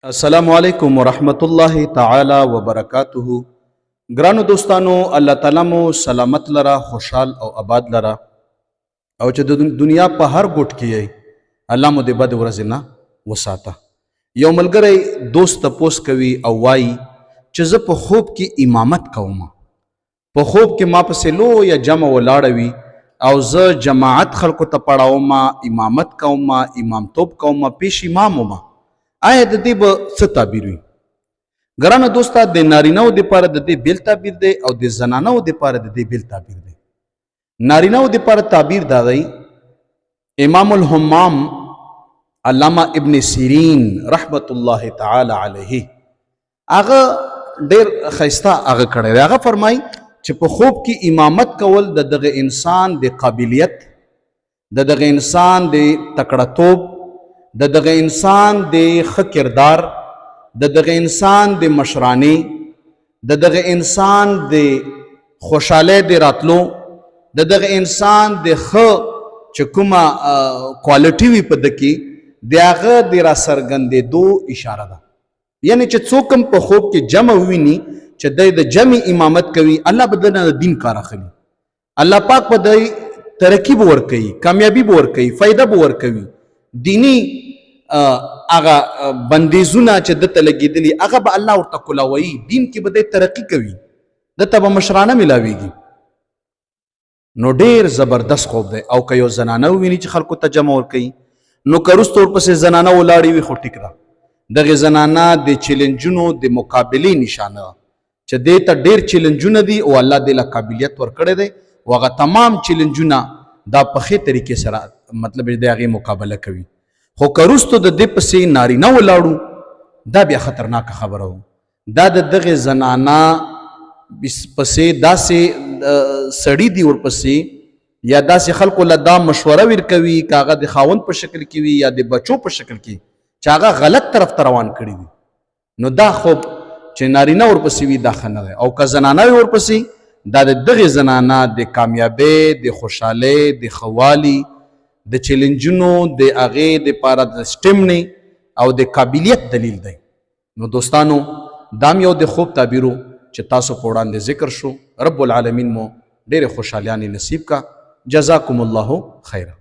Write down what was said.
السلام علیکم ورحمت الله تعالی وبرکاته. ګرانو دوستانو، الله تعالی مو سلامت لره، خوشحال او آباد لره، او چې د دنیا په هر ګوټ کې یې الله مو د بد ورځې نه وساته. یو ملګری دوست تپوس کوي او وایي چې زه په خوب کې امامت کوم. په خوب کې ما پسې لویه جمع ولاړه وي او زه جماعت خلکو ته پړاوم، امامت کوم، امامتوب کوم، پیش امام وم. آیا د دې به څه تعبیر وي؟ ګرانه دوسته، د نارینهو دپاره د دې بېل تعبیر دی او د زنانهو دپاره د دې بېل تعبیر دی. نارینهو دپاره تعبیر دا دی، امام الحمام علامه ابن سیرین رحمت الله تعالی علیه هغه ډېر ښایسته هغه کړی دی. هغه فرمایي چې په خوب کې امامت کول د دغه انسان د قابلیت، د دغه انسان د تکړهتوب، د دغه انسان د ښه کردار، د دغه انسان د مشرانې، د دغه انسان د خوشحالۍ د راتلو، د دغه انسان د ښه چې کومه کوالټي وي په ده کې د هغه د راڅرګندېدو اشاره ده. یعنې چې څوک هم په خوب کې جمع وویني چې دی د جمع امامت کوي، الله به دنه د دین کار اخلي. الله پاک به دی ترقي به ورکوي، کامیابي به ورکوي، فایده به ورکوي. دینی هغه بندیزونه چې دته لګېدلي هغه به الله ورته کلاوي، دین کې به دی ترقي کوي، دته به مشرانه ملاویږي. نو ډېر زبردست خوب دی. او که یو زنانه وویني چې خلکو ته جمع ورکوي، نو که وروسته ورپسې زنانه ولاړې وي خو ټیک ده. دغې زنانه د چیلنجونو د مقابلې نشانه ده چې دې ته ډېر چیلنجونه دي او الله دې له قابلیت ورکړی دی او هغه تمام چیلنجونه دا په ښې طریقې سره مطلب د هغې مقابله کوي. خو که وروستو د دې پسې نارینه ولاړو، دا بیا خطرناکه خبره وه. دا د دغې زنانه پسې داسې سړي دي ورپسې یا داسې خلکو له دا مشوره ورکوي که هغه د خاوند په شکل کې وي یا د بچو په شکل کې چې هغه غلط طرف ته روان کړي وي. نو دا خوب چې نارینه ورپسې وي دا ښه نه دی. او که زنانه وي ورپسې، دا د دغې زنانه د کامیابۍ، د خوشحالۍ، د ښه والي، د چیلنجونو د هغې دپاره د سټیمنې او د قابلیت دلیل دی. نو دوستانو، دا هم یو د خوب تعبیرو چې تاسو په وړاندې ذکر شو. رب العالمین مو ډېرې خوشحالیانې نصیب کا. جزاکم الله خیره.